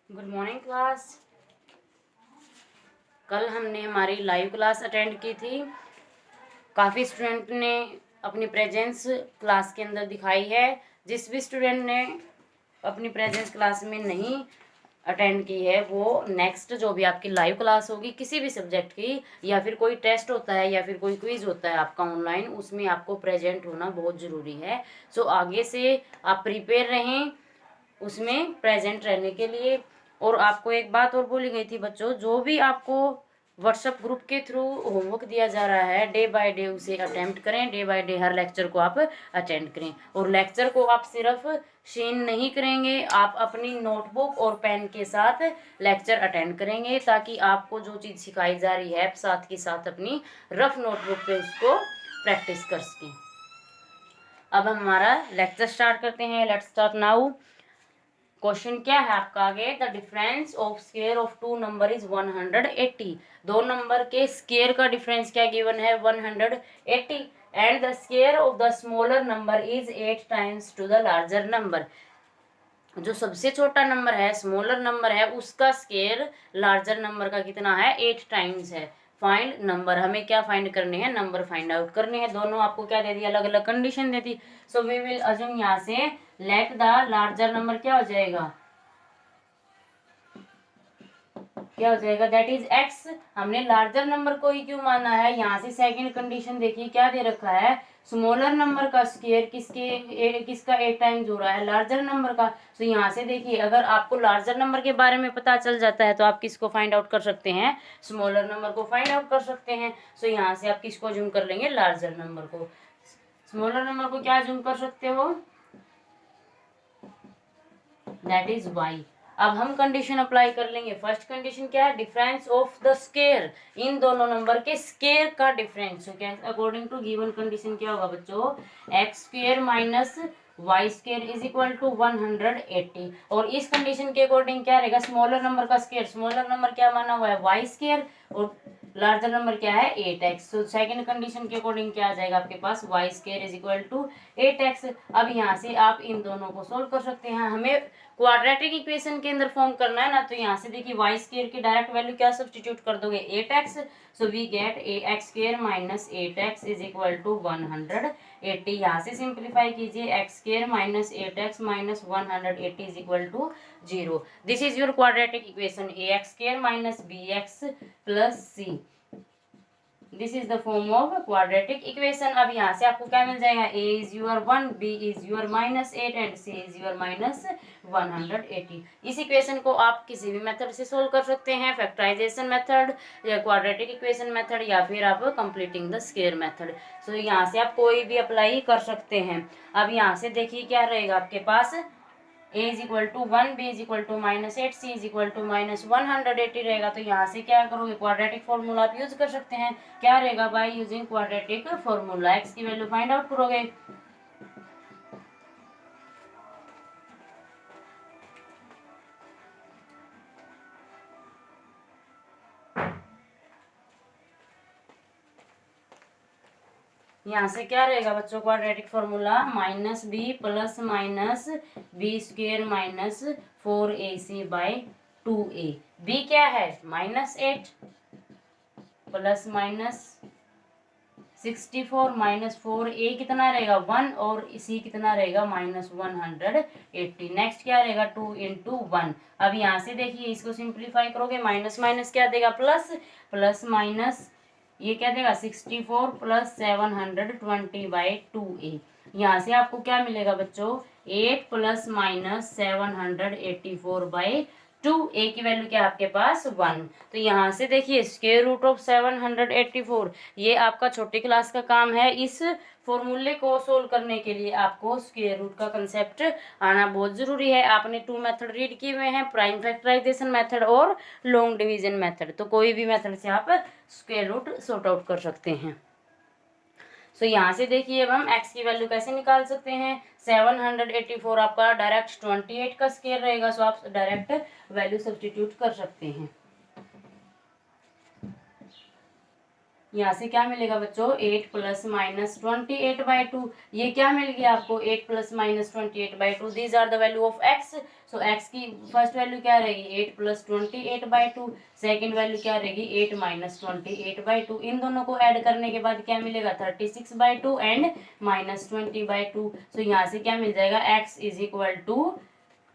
Good morning class. कल हमने हमारी लाइव क्लास अटेंड की थी। काफ़ी स्टूडेंट ने अपनी प्रेजेंस क्लास के अंदर दिखाई है। जिस भी स्टूडेंट ने अपनी प्रेजेंस क्लास में नहीं अटेंड की है वो नेक्स्ट जो भी आपकी लाइव क्लास होगी किसी भी सब्जेक्ट की, या फिर कोई टेस्ट होता है या फिर कोई क्विज होता है आपका ऑनलाइन, उसमें आपको प्रेजेंट होना बहुत ज़रूरी है। सो आगे से आप प्रिपेयर रहें उसमें प्रेजेंट रहने के लिए। और आपको एक बात और बोली गई थी बच्चों, जो भी आपको व्हाट्सएप ग्रुप के थ्रू होमवर्क दिया जा रहा है डे बाय डे उसे अटेम्प्ट करें। Day by day her lecture को आप अटेंड करें। और लेक्चर को आप सिर्फ सीन नहीं करेंगे, आप अपनी नोटबुक और पेन के साथ लेक्चर अटेंड करेंगे, ताकि आपको जो चीज़ सिखाई जा रही है साथ के साथ अपनी रफ नोटबुक पे उसको प्रैक्टिस कर सकें। अब हम हमारा लेक्चर स्टार्ट करते हैं। Let's start now. क्वेश्चन क्या है आपका आगे, the difference of square of two number is 180। दो नंबर के स्क्वायर का डिफरेंस क्या गिवन है, 180। And the square of the smaller number is 8 times to the larger number. जो सबसे छोटा नंबर है, स्मॉलर नंबर है, उसका स्क्वायर लार्जर नंबर का कितना है, 8 टाइम्स है। फाइंड नंबर, हमें क्या फाइंड करने हैं, नंबर फाइंड आउट करने हैं। दोनों आपको क्या दे दी, अलग अलग कंडीशन दे दी। सो वी विल अज्यूम यहाँ से लेट द लार्जर नंबर क्या हो जाएगा, क्या हो जाएगा, दैट इज एक्स। हमने लार्जर नंबर को ही क्यों माना है, यहाँ से सेकंड कंडीशन देखिए क्या दे रखा है, स्मॉलर नंबर का स्क्वायर किसका 8 टाइम्स हो रहा है, लार्जर नंबर का। तो यहाँ से देखिए अगर आपको लार्जर नंबर के बारे में पता चल जाता है तो आप किसको फाइंड आउट कर सकते हैं, स्मॉलर नंबर को फाइंड आउट कर सकते हैं। सो यहाँ से आप किसको जूम कर लेंगे, लार्जर नंबर को। स्मॉलर नंबर को क्या जूम कर सकते हो, दैट इज वाई। अब हम कंडीशन अप्लाई कर लेंगे। फर्स्ट कंडीशन क्या है, डिफरेंस ऑफ द स्क्वायर, इन दोनों नंबर के स्क्वायर का डिफरेंस। क्या अकॉर्डिंग टू गिवन कंडीशन क्या होगा बच्चों, x square minus y square is equal to 180। और इस कंडीशन के अकॉर्डिंग क्या रहेगा, स्मॉलर नंबर का स्क्वायर, स्मॉलर नंबर क्या माना हुआ है, वाई स्क्वायर, और लार्जर नंबर क्या है, 8x। तो सेकंड कंडीशन के अकॉर्डिंग क्या आ जाएगा आपके पास, Y square is equal to 8x। अब यहाँ से आप इन दोनों को सोल्व कर सकते हैं। हमें क्वाड्रेटिक इक्वेशन के अंदर फॉर्म करना है ना, तो यहाँ से देखिए वाई स्क्वायर की डायरेक्ट वैल्यू क्या सब्स्टिट्यूट कर दोगे, 8x। So we get x square minus 8x is equal to 180। यहाँ से सिंप्लीफाई कीजिए, x square minus 8x minus 180 is equal to 0। This is your quadratic equation, ax square minus bx plus c। This is the form of quadratic equation. अब यहाँ से आपको क्या मिल जाएगा, a is your 1, b is your minus 8 and c is your minus 180। इस equation को आप किसी भी मेथड से सोल्व कर सकते हैं, फैक्टराइजेशन मेथड या क्वाड्रेटिक इक्वेशन मेथड, या फिर आप कंप्लीटिंग द स्क्वायर मेथड। सो यहाँ से आप कोई भी अप्लाई कर सकते हैं। अब यहाँ से देखिए क्या रहेगा आपके पास, a is equal to 1, b is equal to minus 8, c is equal to minus 180 रहेगा। तो यहाँ से क्या करोगे, क्वाड्रेटिक फॉर्मूला आप यूज कर सकते हैं। क्या रहेगा, by using quadratic formula x की वैल्यू फाइंड आउट करोगे। यहाँ से क्या रहेगा बच्चों, quadratic formula minus B plus minus B square minus 4ac by 2a। B क्या है, minus 8 plus minus 64 minus 4a कितना रहेगा 1, और इसी कितना रहेगा माइनस 180। नेक्स्ट क्या रहेगा 2 इंटू 1। अब यहाँ से देखिए इसको सिंप्लीफाई करोगे, माइनस माइनस क्या देगा प्लस, प्लस माइनस ये क्या देगा 64 प्लस 720 बाई 2a। यहाँ से आपको क्या मिलेगा बच्चों, 8 प्लस माइनस 784 बाई 2a की वैल्यू क्या है आपके पास 1। तो यहाँ से देखिए स्क्वायर रूट ऑफ 784, ये आपका छोटी क्लास का काम है। इस फॉर्मूले को सोल्व करने के लिए आपको स्क्वायर रूट का कंसेप्ट आना बहुत जरूरी है। आपने 2 मेथड रीड किए हुए हैं, प्राइम फैक्टराइजेशन मेथड और लॉन्ग डिवीजन मेथड। तो कोई भी मेथड से आप स्क्वायर रूट सॉर्ट आउट कर सकते हैं। सो यहाँ से देखिए अब हम x की वैल्यू कैसे निकाल सकते हैं, 784 आपका डायरेक्ट 28 का स्क्वायर रहेगा। सो आप डायरेक्ट वैल्यू सब्स्टिट्यूट कर सकते हैं। यहाँ से क्या मिलेगा बच्चों 8 प्लस माइनस 28/2। ये क्या मिल गया आपको 8 plus minus 28/2। These are the value of x. So x की फर्स्ट वैल्यू क्या रहेगी 8 प्लस 28/2। सेकेंड वैल्यू क्या रहेगी 8 माइनस 28/2। इन दोनों को ऐड करने के बाद क्या मिलेगा 36/2 एंड माइनस 20/2। सो यहाँ से क्या मिल जाएगा x is equal to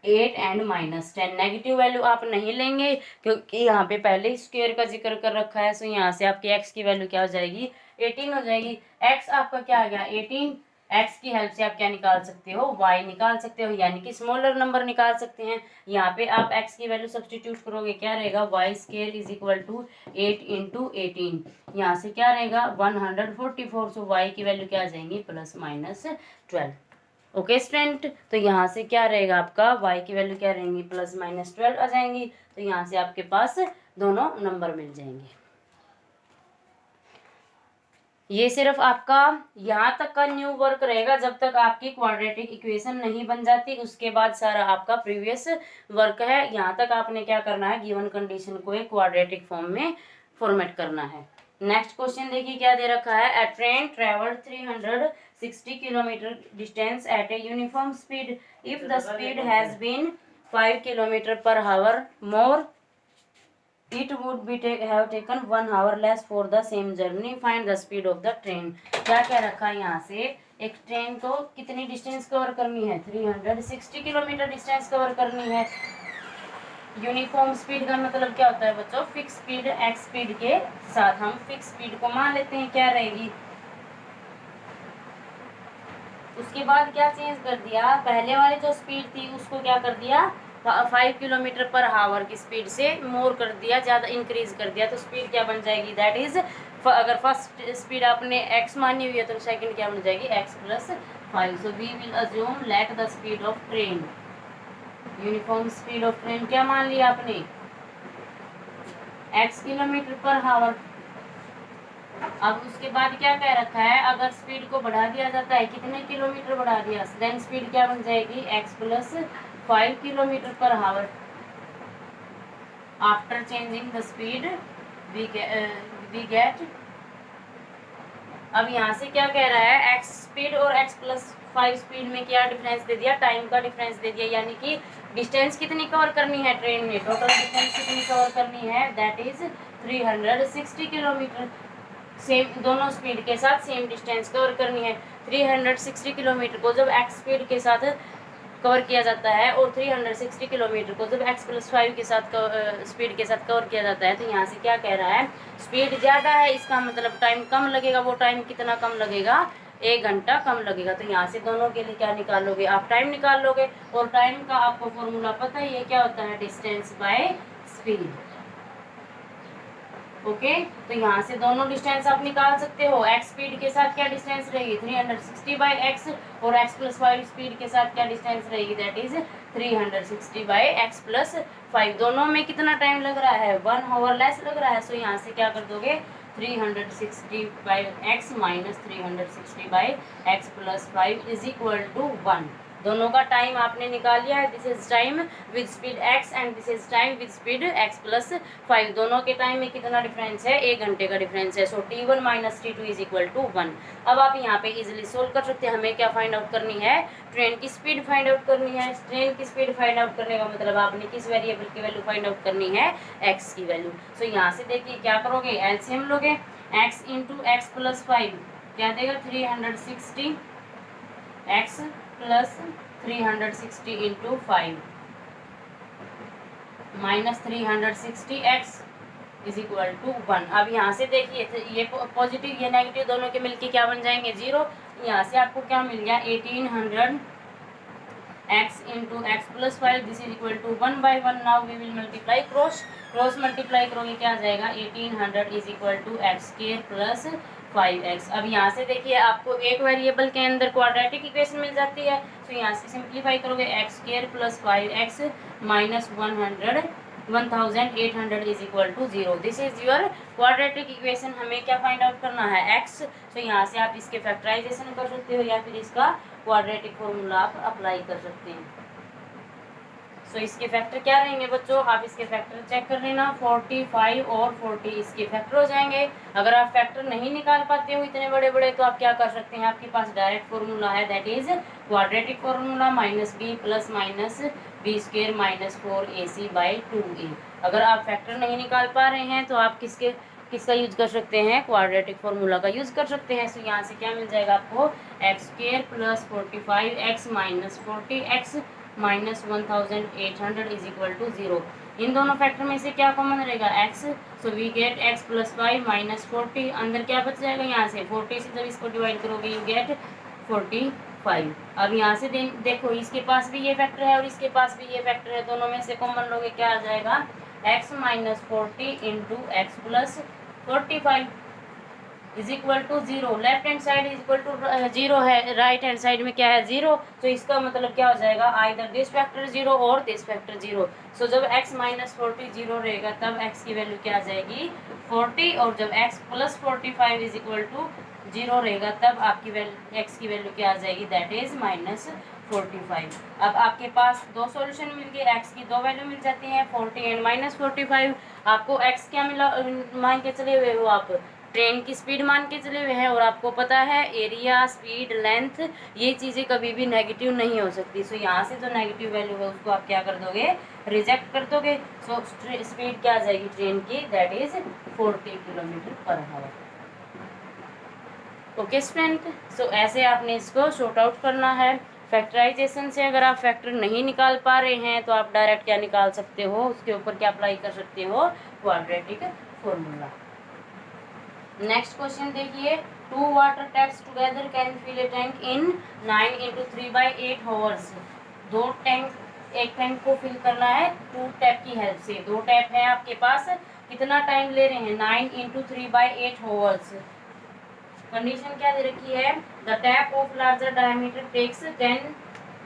8 and -10। Negative value आप नहीं लेंगे क्योंकि यहाँ पे पहले ही स्क्वायर का जिक्र कर रखा है। सो यहाँ से आपकी x की वैल्यू क्या हो जाएगी 18 हो जाएगी। x आपका क्या आ गया 18। x की हेल्प से आप क्या निकाल सकते हो y निकाल सकते हो, यानी कि स्मॉलर नंबर निकाल सकते हैं। यहाँ पे आप x की वैल्यू सब्सटीट्यूट करोगे क्या रहेगा y² is equal to 8 into 18। यहाँ से क्या रहेगा 144। सो y की वैल्यू क्या आ जाएंगी +-12। ओके स्टूडेंट, तो यहाँ से क्या रहेगा आपका y की वैल्यू क्या रहेंगी +-12 आ जाएंगी। तो यहाँ से आपके पास दोनों नंबर मिल जाएंगे। ये सिर्फ आपका यहाँ तक का न्यू वर्क रहेगा जब तक आपकी क्वाड्रेटिक इक्वेशन नहीं बन जाती। उसके बाद सारा आपका प्रीवियस वर्क है। यहाँ तक आपने क्या करना है गिवन कंडीशन को एक क्वाड्रेटिक फॉर्म में फॉर्मेट करना है। नेक्स्ट क्वेश्चन देखिए क्या दे रखा है। A train travelled 360 kilometre distance at a uniform speed. If the speed has been 5 kilometre per hour more it would be have taken 1 hour less for the same journey. Find the speed of the train। क्या कह रखा है यहाँ से एक train को कितनी distance cover करनी है 360 किलोमीटर डिस्टेंस कवर करनी है। यूनिफॉर्म स्पीड का मतलब क्या होता है बच्चों फिक्स स्पीड एक्स स्पीड के साथ हम फिक्स स्पीड को मान लेते हैं क्या रहेगी। उसके बाद क्या चेंज कर दिया पहले वाली जो स्पीड थी उसको क्या कर दिया 5 किलोमीटर पर आवर की स्पीड से मोर कर दिया, ज़्यादा इंक्रीज कर दिया। तो स्पीड क्या बन जाएगी दैट इज अगर फर्स्ट स्पीड आपने x मानी हुई है तो सेकंड क्या बन जाएगी x + 5। So we will assume let the speed of train uniform speed of train क्या मान लिया आपने x किलोमीटर पर आवर। अब उसके बाद क्या कह रखा है अगर स्पीड को बढ़ा दिया जाता है कितने किलोमीटर बढ़ा दिया देन स्पीड क्या बन जाएगी x + 5 kilometre per hour. After changing the speed we get. अब यहाँ से क्या कह रहा है x स्पीड और x + 5 स्पीड में क्या डिफरेंस दे दिया टाइम का डिफरेंस दे दिया, यानी कि डिस्टेंस कितनी कवर करनी है ट्रेन ने टोटल डिस्टेंस कितनी कवर करनी है दैट इज 360 किलोमीटर। सेम दोनों स्पीड के साथ सेम डिस्टेंस कवर करनी है। 360 किलोमीटर को जब x स्पीड के साथ कवर किया जाता है और 360 किलोमीटर को जब x + 5 के साथ स्पीड के साथ कवर किया जाता है तो यहाँ से क्या कह रहा है स्पीड ज़्यादा है इसका मतलब टाइम कम लगेगा। वो टाइम कितना कम लगेगा 1 घंटा कम लगेगा। तो यहाँ से दोनों के लिए क्या निकालोगे आप टाइम निकाल लोगे और टाइम का आपको फॉर्मूला पता ही है क्या होता है डिस्टेंस बाय स्पीड। ओके तो यहाँ से दोनों डिस्टेंस आप निकाल सकते हो। x स्पीड के साथ क्या डिस्टेंस रहेगी 360/x और x + 5 स्पीड के साथ क्या डिस्टेंस रहेगी दैट इज 360/x + 5। दोनों में कितना टाइम लग रहा है 1 आवर लेस लग रहा है। सो यहाँ से क्या कर दोगे 360/x - 360/x + 5 is equal to 1। दोनों का टाइम आपने निकाल लिया है। This is time with speed x and this is time with speed x + 5। दोनों के टाइम में कितना डिफरेंस है 1 घंटे का डिफरेंस है। So t1 - t2 is equal to 1। अब आप यहाँ पे इजीली सोल्व कर सकते हैं। हमें क्या फाइंड आउट करनी है ट्रेन की स्पीड फाइंड आउट करनी है। ट्रेन की स्पीड फाइंड आउट करने का मतलब आपने किस वेरिएबल की वैल्यू फाइंड आउट करनी है x की वैल्यू। सो यहाँ से देखिए क्या करोगे एलसीएम लोगे x × x + 5 क्या देगा 360 x + 360 × 5 -360 x is equal to 1। अब यहाँ से देखिए ये पॉजिटिव ये नेगेटिव दोनों के मिलके क्या बन जाएंगे 0। यहाँ से आपको क्या मिल गया 1800 x × x + 5 this is equal to 1/1। Now we will multiply cross multiply करोगे क्या आ जाएगा 1800 is equal to x² + 5x। अब यहाँ से देखिए आपको एक वेरिएबल के अंदर क्वाड्रेटिक इक्वेशन मिल जाती है। तो यहाँ से सिंप्लीफाई करोगे x² + 5x - 1800 is equal to 0। This is your quadratic equation. हमें क्या फाइंड आउट करना है x। तो यहाँ से आप इसके फैक्टराइजेशन कर सकते हो या फिर इसका क्वाड्रेटिक फॉर्मूला आप अप्लाई कर सकते हैं। सो इसके फैक्टर क्या रहेंगे बच्चों, आप इसके फैक्टर चेक कर लेना, 45 और 40 इसके फैक्टर हो जाएंगे। अगर आप फैक्टर नहीं निकाल पाते हो इतने बड़े बड़े तो आप क्या कर सकते हैं, आपके पास डायरेक्ट फॉर्मूला है, that is quadratic formula minus B plus minus B square minus 4ac/2a। अगर आप फैक्टर नहीं निकाल पा रहे हैं तो आप किसका यूज कर सकते हैं, क्वाड्रेटिक फॉर्मूला का यूज कर सकते हैं। सो यहाँ से क्या मिल जाएगा आपको, x square plus 45x minus 40x minus 1800 is equal to 0। इन दोनों फैक्टर में से क्या कॉमन रहेगा, x, so we get x plus 5 minus 40, अंदर क्या बच जाएगा, यहाँ से 40 से जब इसको डिवाइड करोगे यू गेट 45। अब यहाँ से देखो इसके पास भी ये फैक्टर है और इसके पास भी ये फैक्टर है, दोनों में से कॉमन लोगे क्या आ जाएगा, x minus 40 into x plus 45 is equal to 0। Left hand side is equal to 0 है, राइट हैंड साइड में क्या है 0, तो इसका मतलब क्या हो जाएगा, आइदर दिस फैक्टर 0 और दिस फैक्टर 0। सो जब x माइनस 40 0 रहेगा तब x की वैल्यू क्या आ जाएगी 40, और जब x plus 45 is equal to 0 रहेगा तब आपकी वैल्यू x की वैल्यू क्या आ जाएगी, दैट इज माइनस 45। अब आपके पास दो सॉल्यूशन मिल गए, x की दो वैल्यू मिल जाती हैं 40 एंड माइनस 45। आपको x क्या मिला, मान के चले हुए हो आप, ट्रेन की स्पीड मान के चले हुए हैं, और आपको पता है एरिया, स्पीड, लेंथ, ये चीज़ें कभी भी नेगेटिव नहीं हो सकती। सो यहाँ से जो नेगेटिव वैल्यू है उसको आप क्या कर दोगे, रिजेक्ट कर दोगे। सो स्पीड क्या आ जाएगी ट्रेन की, that is 40 kilometre per hour. Okay student, so ऐसे आपने इसको शॉर्ट आउट करना है। फैक्टराइजेशन से अगर आप फैक्टर नहीं निकाल पा रहे हैं तो आप डायरेक्ट क्या निकाल सकते हो, उसके ऊपर क्या अप्लाई कर सकते हो, क्वाड्रेटिक फॉर्मूला। नेक्स्ट क्वेश्चन देखिए, 2 water taps together can fill a tank in 9 × 3/8 hours. दो टैंक, एक टैंक को फिल करना है 2 टैप की हेल्प से। दो टैप है आपके पास, कितना टाइम ले रहे हैं, 9 × 3/8 आवर्स। कंडीशन क्या दे रखी है, the tap of larger diameter takes 10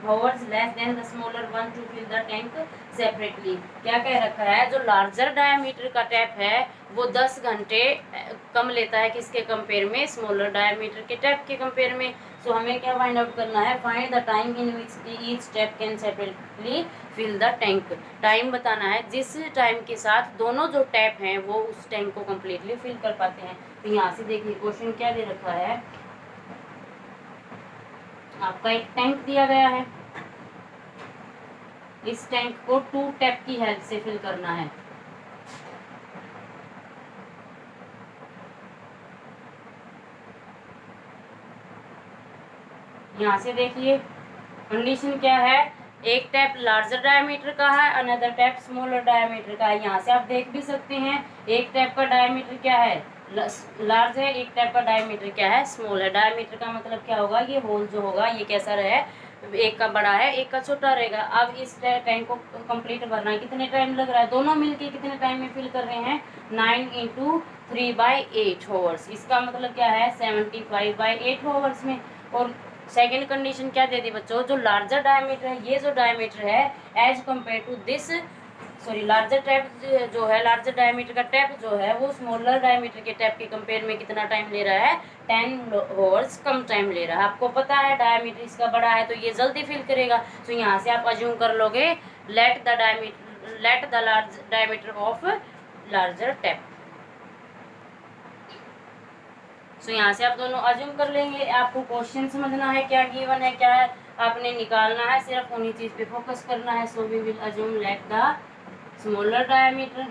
hours less than the smaller one to fill the tank separately। क्या कह रखा है, जो लार्जर डायमीटर का टैप है वो 10 घंटे कम लेता है किसके कंपेयर में, स्मॉलर डायमीटर के टैप के कंपेयर में। सो हमें क्या फाइंड आउट करना है, find the time in which each tap can separately fill the tank. Time बताना है जिस टाइम के साथ दोनों जो टैप हैं वो उस टैंक को कम्प्लीटली फिल कर पाते हैं। तो यहाँ से देखिए क्वेश्चन क्या दे रखा है, आपका एक टैंक दिया गया है, इस टैंक को 2 टैप की हेल्प से फिल करना है। यहाँ से देखिए कंडीशन क्या है, एक टैप लार्जर डायमीटर का है, अनदर टैप स्मॉलर डायमीटर का है। यहाँ से आप देख भी सकते हैं एक टैप का डायमीटर क्या है, लार्ज है, एक टैप का डायमीटर क्या है, स्मॉल है। डायमीटर का मतलब क्या होगा, ये होल जो होगा ये कैसा रहे, एक का बड़ा है एक का छोटा रहेगा। अब इस टैंक को कंप्लीट भरना है, कितने टाइम लग रहा है, दोनों मिलके कितने टाइम में फिल कर रहे हैं, 9 × 3/8 आवर्स। इसका मतलब क्या है, 75/8 आवर्स में। और सेकेंड कंडीशन क्या दे दी बच्चों, जो लार्जर डायमीटर है, ये जो डायमीटर है as compare to this, sorry larger tap जो है, लार्जर डायमीटर का टैप जो है वो स्मॉलर डायमीटर के टैप के कंपेयर में कितना टाइम ले रहा है, 10 आवर्स कम टाइम ले रहा है। आपको पता है डायमीटर इसका बड़ा है तो ये जल्दी फिल करेगा। तो यहाँ से आप अज्यूम कर लोगे let the large diameter of larger tap. So यहाँ से आप दोनों अज्यूम कर लेंगे। आपको क्वेश्चन समझना है क्या गिवन है, क्या है आपने निकालना है, सिर्फ उन्हीं चीज पे फोकस करना है। So we will assume let the smaller diameter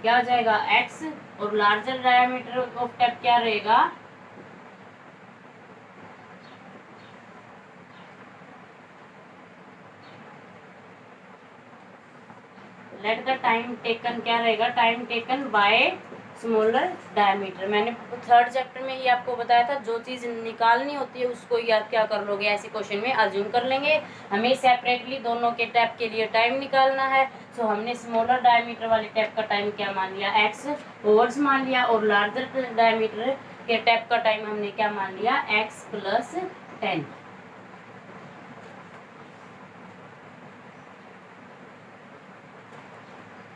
क्या हो जाएगा x, और लार्जर डायमीटर ऑफ टैप क्या रहेगा, लेट द टाइम टेकन क्या रहेगा, time taken by smaller diameter. मैंने थर्ड चैप्टर में ही आपको बताया था, जो चीज़ निकालनी होती है उसको ही आप क्या कर लोगे, ऐसे क्वेश्चन में अज्यूम कर लेंगे। हमें सेपरेटली दोनों के टैप के लिए टाइम निकालना है। सो हमने स्मॉलर डायमीटर वाले टैप का टाइम क्या मान लिया, x आवर्स मान लिया, और लार्जर डायमीटर के टैप का टाइम हमने क्या मान लिया, x + 10।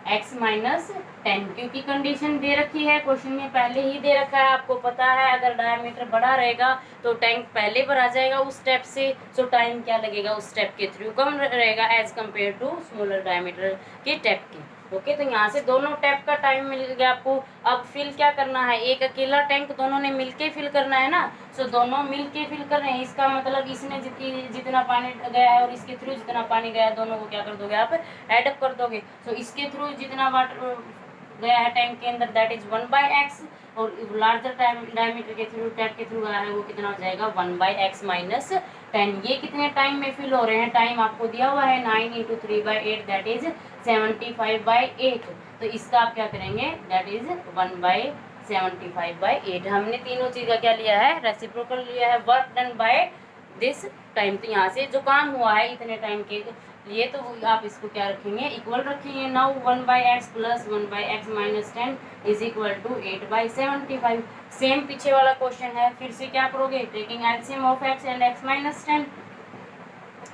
x माइनस 10, क्योंकि कंडीशन दे रखी है, क्वेश्चन में पहले ही दे रखा है, आपको पता है अगर डायमीटर बड़ा रहेगा तो टैंक पहले भरा जाएगा उस स्टेप से, सो टाइम क्या लगेगा उस स्टेप के थ्रू कम रहेगा as compare to smaller diameter के टैप के। ओके, तो यहाँ से दोनों टैप का टाइम मिल गया आपको। अब फिल क्या करना है, एक अकेला टैंक दोनों ने मिलके फिल करना है ना, सो दोनों मिलके फिल कर रहे हैं, इसका मतलब इसने जितना पानी गया है और इसके थ्रू जितना पानी गया है दोनों को क्या कर दोगे आप, एड अप कर दोगे। सो इसके थ्रू जितना वाटर गया है टैंक के अंदर दैट इज 1/x, और लार्जर डायमीटर के थ्रू टैप के थ्रू गया है वो कितना हो जाएगा 1/x माइनस 10। ये कितने टाइम में फिल हो रहे हैं, टाइम आपको दिया हुआ है 9 × 3/8 दैट इज 75/8। तो इसका आप क्या करेंगे, दैट इज 1/75/8। हमने तीनों चीज का क्या लिया है, रेसिप्रोकल लिया है, work done by this time. तो यहाँ से जो काम हुआ है इतने टाइम के लिए, तो आप इसको क्या रखेंगे, इक्वल रखेंगे। Now 1/x plus 1/x minus 10 is equal to 8/75। Same पीछे वाला क्वेश्चन है, फिर से क्या करोगे, taking LCM of x and x minus 10।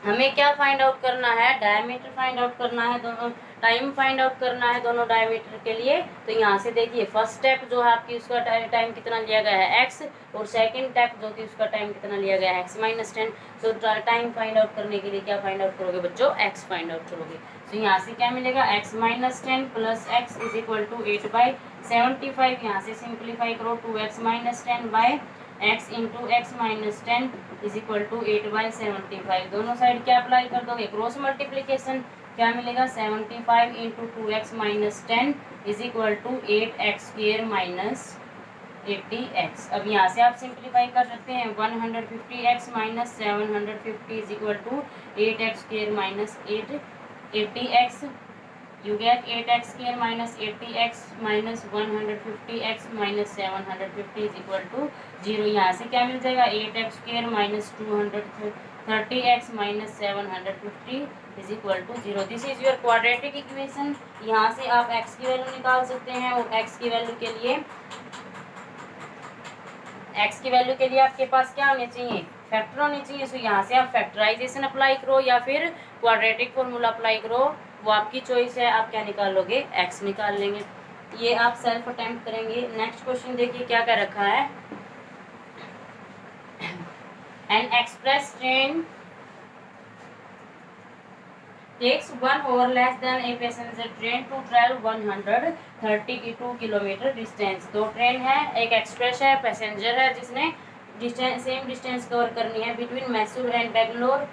हमें क्या फाइंड आउट करना है, डायमीटर फाइंड आउट करना है, दोनों टाइम फाइंड आउट करना है दोनों डायमीटर के लिए। तो यहाँ से देखिए फर्स्ट स्टेप जो है आपकी उसका टाइम कितना लिया गया है x, और सेकंड स्टेप जो थी उसका टाइम कितना लिया गया है x माइनस 10। तो टाइम फाइंड आउट करने के लिए क्या फाइंड आउट करोगे बच्चों, x फाइंड आउट करोगे। तो यहाँ से क्या मिलेगा, x minus 10 plus x is equal to 8/75। यहाँ से सिंप्लीफाई करो, 2x minus 10 by x into x minus 10 is equal to 8/75। दोनों साइड क्या अप्लाई कर दोगे, क्रॉस मल्टीप्लीकेशन, क्या मिलेगा 75 into 2x minus 10 is equal to 8x² minus 80x। अब यहाँ से आप सिंप्लीफाई कर सकते हैं, 150x minus 750 is equal to 8x² minus 80x। You get 8x² minus 80x minus 150x minus 750 is equal to 0। यहाँ से क्या मिल जाएगा, 8x² minus 230x minus 750 is equal to 0। This is your quadratic equation। यहाँ से आप x की value निकाल सकते हैं, और x की वैल्यू के लिए आपके पास क्या होने चाहिए, फैक्टर होने चाहिए। सो यहाँ से आप फैक्टराइजेशन अप्लाई करो या फिर क्वाड्रेटिक फॉर्मूला अप्लाई करो, वो आपकी चॉइस है, आप क्या निकाल लोगे, x निकाल लेंगे। ये आप सेल्फ अटेम्प्ट करेंगे। नेक्स्ट क्वेश्चन देखिए क्या क्या रखा है, an express train takes 1 hour less than a passenger train to travel 132 kilometre distance. दो ट्रेन है, एक एक्सप्रेस है, पैसेंजर है जिसने सेम डिस्टेंस कवर करनी है between Mysore and Bangalore.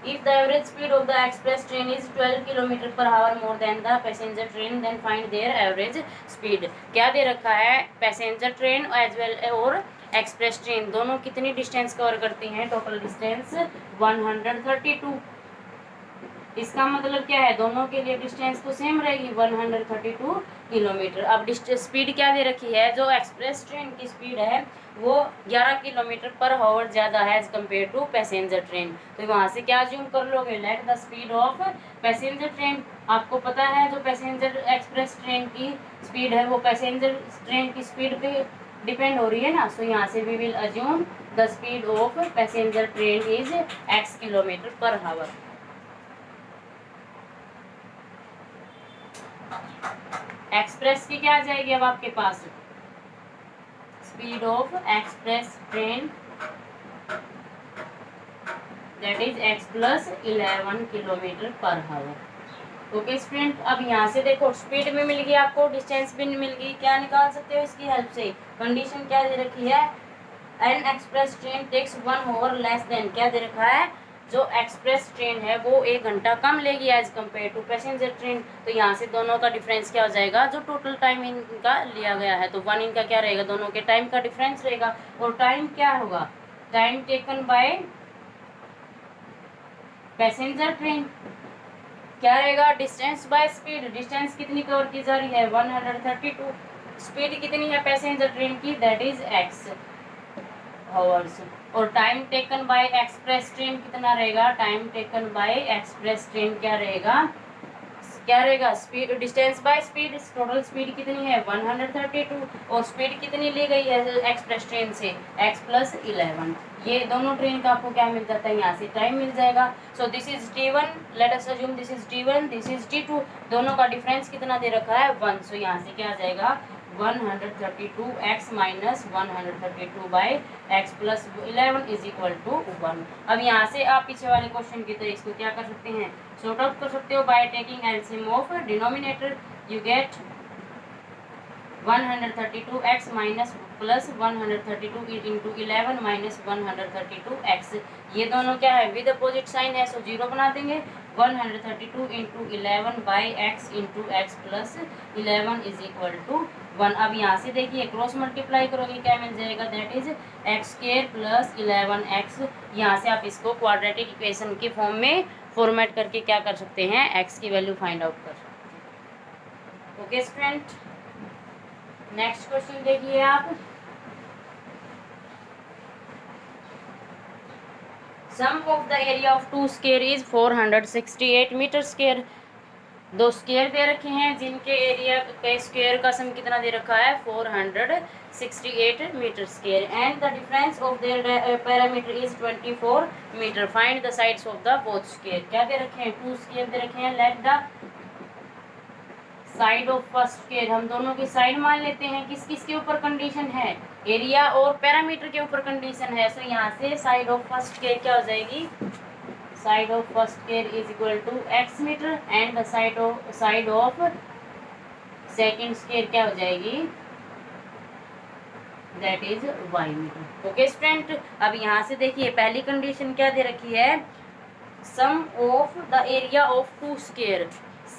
If the average speed of the express train is 12 km per hour more than the passenger train, then find their average speed। क्या दे रखा है, पैसेंजर ट्रेन एज वेल और express train दोनों कितनी distance cover करती हैं, total distance 132। इसका मतलब क्या है, दोनों के लिए डिस्टेंस तो सेम रहेगी 132 किलोमीटर। अब स्पीड क्या दे रखी है, जो एक्सप्रेस ट्रेन की स्पीड है वो 11 किलोमीटर पर आवर ज़्यादा है as compare to passenger train. तो वहाँ से क्या ज्यूम कर लोगे, let the speed of passenger train. आपको पता है जो पैसेंजर एक्सप्रेस ट्रेन की स्पीड है वो पैसेंजर ट्रेन की स्पीड पे डिपेंड हो रही है ना। सो यहाँ से we will assume the speed of passenger train is x kilometer per hour. Express की क्या आ जाएगी अब आपके पास, speed of express train that is x plus 11 kilometre per hour. Okay student, अब यहाँ से देखो स्पीड भी मिल गई आपको, डिस्टेंस भी मिल गई, क्या निकाल सकते हो इसकी हेल्प से। कंडीशन क्या दे रखी है, an express train takes 1 hour less than, क्या दे रखा है, जो एक्सप्रेस ट्रेन है वो 1 घंटा कम लेगी as compare to passenger train. तो यहाँ से दोनों का डिफरेंस क्या हो जाएगा, जो टोटल टाइम इनका लिया गया है तो 1 इनका क्या रहेगा, दोनों के टाइम का डिफरेंस रहेगा। और टाइम क्या होगा, time taken by passenger train क्या रहेगा, डिस्टेंस बाय स्पीड। डिस्टेंस कितनी कवर की जा रही है 132, स्पीड कितनी है पैसेंजर ट्रेन की, दैट इज x आवर्स। और time taken by express train कितना रहेगा, time taken by express train क्या रहेगा, क्या रहेगा, speed distance by speed, total speed कितनी है 132 और स्पीड कितनी ली गई है एक्सप्रेस ट्रेन से x प्लस 11। ये दोनों ट्रेन का आपको क्या मिल जाता है, यहाँ से टाइम मिल जाएगा। So this is t1, let us assume this is t1, this is t2, दोनों का डिफरेंस कितना दे रखा है 1। सो यहाँ से क्या आ जाएगा 132x minus 132 by x plus 11 is equal to 1। अब यहाँ से आप पीछे वाले क्वेश्चन की तरह इसको क्या कर सकते हैं, सॉर्ट आउट कर सकते हो by taking LCM of denominator, you get 132x minus plus 132 into 11 minus 132x, ये दोनों क्या है विद अपोजिट साइन है, सो जीरो बना देंगे। 132 into 11 by x into x plus 11 is equal to 1। अब यहाँ से देखिए क्रॉस मल्टीप्लाई करोगे क्या मिल जाएगा, that is x square plus 11x। यहाँ से आप इसको क्वाड्रेटिक इक्वेशन के फॉर्म में फॉर्मेट करके क्या कर सकते हैं, x की वैल्यू फाइंड आउट कर सकते हैं। ओके स्टूडेंट, नेक्स्ट क्वेश्चन देखिए आप, sum of the area of two square is 468 metre square. दो स्क्वायर दे रखे हैं जिनके एरिया के स्क्वायर का सम कितना दे रखा है 468 metre square, and the difference of their parameter is 24 meter, find the sides of the both square. क्या दे रखे हैं, टू स्क्वायर दे रखे हैं, let the side of first square, हम दोनों की साइड मान लेते हैं, किस किस के ऊपर कंडीशन है, एरिया और पैरामीटर के ऊपर कंडीशन है। सो यहाँ से साइड ऑफ फर्स्ट स्क्वायर क्या हो जाएगी, side of first square is equal to x meter and the side of second square क्या हो जाएगी, that is y meter. Okay student, अब यहाँ से देखिए पहली कंडीशन क्या दे रखी है, sum of the area of two square,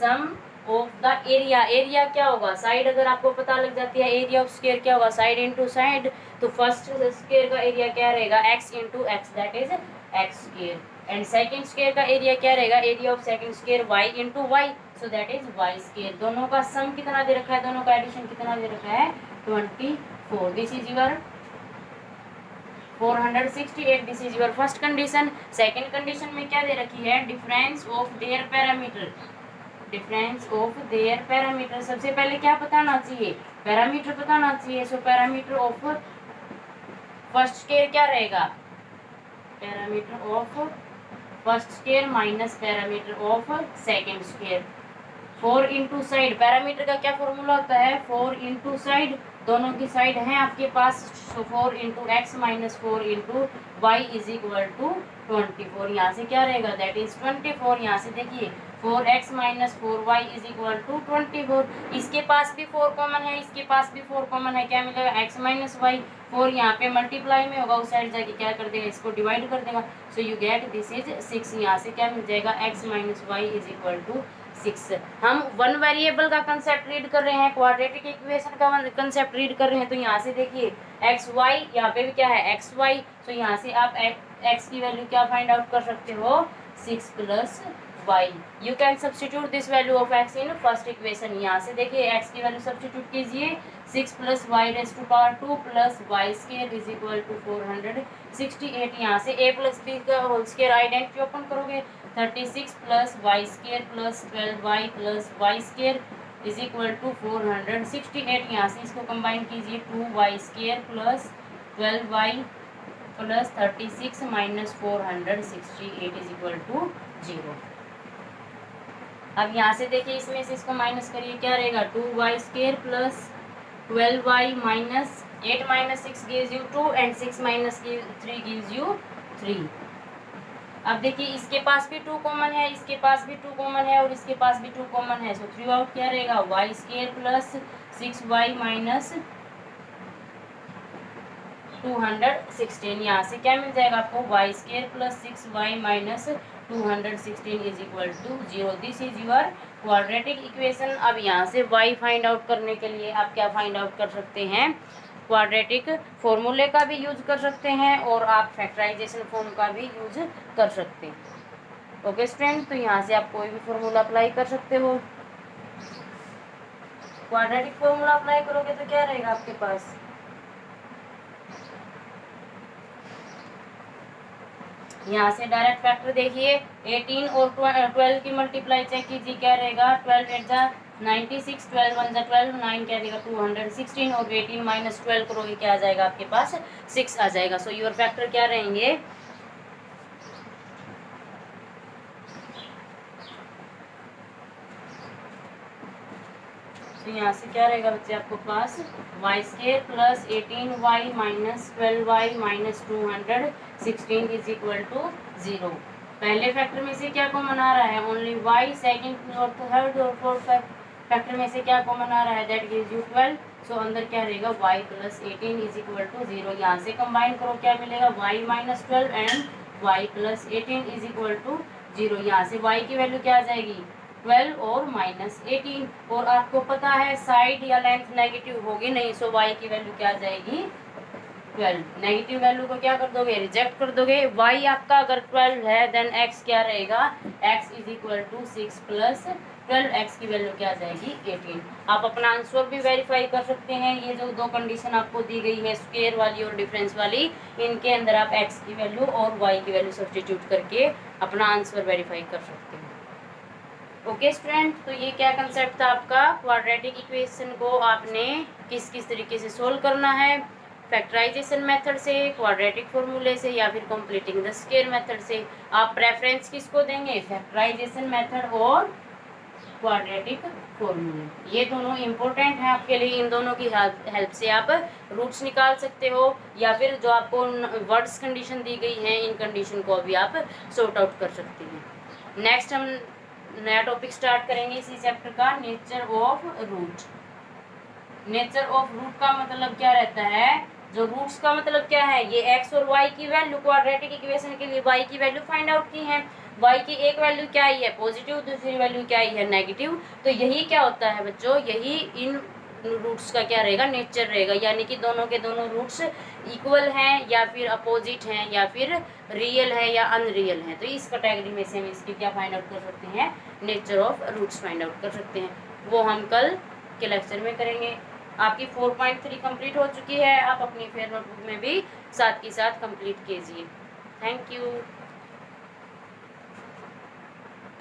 sum of the area, area क्या होगा, साइड अगर आपको पता लग जाती है एरिया ऑफ स्क्वायर क्या होगा, साइड इनटू साइड, तो फर्स्ट स्क्वायर का एरिया क्या रहेगा x into x, that is x square, and second square का एरिया क्या रहेगा, area of second square y into y, so that is y square. दोनों का सम कितना दे रखा है, दोनों का एडिशन कितना दे रखा है 24, this is your 468, this is your first condition. Second condition में क्या दे रखी है, difference of their parameter, difference of their parameter, सबसे पहले क्या बताना चाहिए, पैरामीटर बताना चाहिए। सो पैरामीटर ऑफ फर्स्ट स्क्वायर क्या रहेगा, parameter of first square minus parameter of second square, 4 into side, parameter का क्या फॉर्मूला होता है 4 इंटू साइड, दोनों की साइड है आपके पास, so 4 into x minus 4 into y is equal to 24, यहाँ से क्या रहेगा दैट इज 24। यहाँ से देखिए 4x minus 4y is equal to 24, इसके पास भी 4 कॉमन है, इसके पास भी 4 कॉमन है, क्या मिलेगा x माइनस वाई, 4 यहाँ पे मल्टीप्लाई में होगा, उस साइड जाके क्या कर देगा, इसको डिवाइड कर देगा, so you get this is 6। यहाँ से क्या मिल जाएगा x minus y is equal to 6। हम वन वेरिएबल का कंसेप्ट रीड कर रहे हैं, क्वाड्रेटिक इक्वेशन का कंसेप्ट रीड कर रहे हैं, तो यहाँ से देखिए एक्स वाई, यहाँ पे भी क्या है एक्स वाई, तो यहाँ से आप एक्स की वैल्यू क्या फाइंड आउट कर सकते हो 6 plus y, you can substitute this value of x in first equation। यहाँ से देखिए x की वैल्यू सब्स्टिट्यूट कीजिए, 6 plus y raise to power 2 plus y square is equal to 468। यहाँ से a प्लस बी का होल स्क्वायर आइडेंटिटी ओपन करोगे, 36 plus y square plus 12y plus y square is equal to 468। यहाँ से इसको combine कीजिए, 2y square plus 12y plus 36 minus 468 is equal to 0। अब यहाँ से देखिए इसमें से इसको माइनस करिए, क्या रहेगा 2y square plus 12y minus 8 minus 6 gives you 2 and 6 minus 3 gives you 3। अब देखिए इसके पास भी 2 कॉमन है, इसके पास भी 2 कॉमन है और इसके पास भी 2 कॉमन है, सो थ्रू आउट क्या रहेगा y square plus 6y minus 216। यहाँ से क्या मिल जाएगा आपको y square plus 6y minus 216 is equal to 0। This is your quadratic equation. अब यहाँ से y फाइंड आउट करने के लिए आप क्या फाइंड आउट कर सकते हैं, क्वाड्रेटिक फॉर्मूले का भी यूज कर सकते हैं और आप फैक्टराइजेशन फॉर्म का भी यूज कर सकते हैं। ओके स्टूडेंट, तो यहाँ से आप कोई भी फॉर्मूला अप्लाई कर सकते हो। क्वाड्रेटिक फॉर्मूला अप्लाई करोगे तो क्या रहेगा आपके पास, यहाँ से डायरेक्ट फैक्टर देखिए 18 और 12 की मल्टीप्लाई चेक कीजिए, क्या रहेगा 12 8 जा 96, 12 1 जा 12, 9 क्या देगा 216 और 18 माइनस 12 करोगे क्या आ जाएगा आपके पास 6 आ जाएगा। सो योर फैक्टर क्या रहेंगे, तो यहाँ से क्या रहेगा बच्चे आपको पास Y square plus 18y minus 12y minus 216 is equal to 0। पहले फैक्टर में से क्या कॉमन आ रहा है, ओनली y, सेकंड और थर्ड और फोर्थ फैक्टर में से क्या कॉमन आ रहा है, दैट गिव्स यू 12। सो अंदर क्या रहेगा y plus 18 is equal to 0। यहाँ से कंबाइन करो क्या मिलेगा y minus 12 and y plus 18 is equal to 0। यहाँ से y की वैल्यू क्या आ जाएगी 12 और माइनस 18, और आपको पता है साइड या लेंथ नेगेटिव होगी नहीं, सो y की वैल्यू क्या आ जाएगी 12। नेगेटिव वैल्यू को क्या कर दोगे, रिजेक्ट कर दोगे। y आपका अगर 12 है देन x क्या रहेगा, x is equal to 6 plus 12, x की वैल्यू क्या आ जाएगी 18। आप अपना आंसर भी वेरीफाई कर सकते हैं। ये जो दो कंडीशन आपको दी गई है स्क्वायर वाली और डिफरेंस वाली, इनके अंदर आप x की वैल्यू और y की वैल्यू सब्स्टिट्यूट करके अपना आंसर वेरीफाई कर सकते हैं। ओके स्टूडेंट, तो ये क्या कंसेप्ट था आपका, क्वाड्रेटिक इक्वेशन को आपने किस किस तरीके से सोल्व करना है, फैक्टराइजेशन मेथड से, क्वाड्रेटिक फॉर्मूले से, या फिर कंप्लीटिंग द स्क्वायर मेथड से। आप प्रेफरेंस किसको देंगे, फैक्टराइजेशन मेथड और क्वाड्रेटिक फॉर्मूले। ये दोनों इंपॉर्टेंट है आपके लिए। इन दोनों की हेल्प से आप रूट्स निकाल सकते हो, या फिर जो आपको वर्ड्स कंडीशन दी गई है इन कंडीशन को भी आप सॉर्ट आउट कर सकते हैं। नेक्स्ट हम नया टॉपिक स्टार्ट करेंगे इसी चैप्टर का, nature of root. Nature of root का मतलब क्या रहता है, जो रूट्स का मतलब क्या है, ये x और y की वैल्यू क्वाड्रेटिक इक्वेशन के लिए y की वैल्यू फाइंड आउट की है। y की एक वैल्यू क्या आई है पॉजिटिव, दूसरी वैल्यू क्या आई है नेगेटिव। तो यही क्या होता है बच्चों, यही इन रूट्स का क्या रहेगा, नेचर रहेगा। यानी कि दोनों के दोनों रूट्स इक्वल हैं या फिर अपोजिट हैं या फिर रियल है या अनरियल है। तो इस कैटेगरी में से हम इसकी क्या फाइंड आउट कर सकते हैं, nature of roots find out कर सकते हैं। वो हम कल के लेक्चर में करेंगे। आपकी 4.3 कंप्लीट हो चुकी है, आप अपनी फेयर नोटबुक में भी साथ के साथ कंप्लीट कीजिए। Thank you.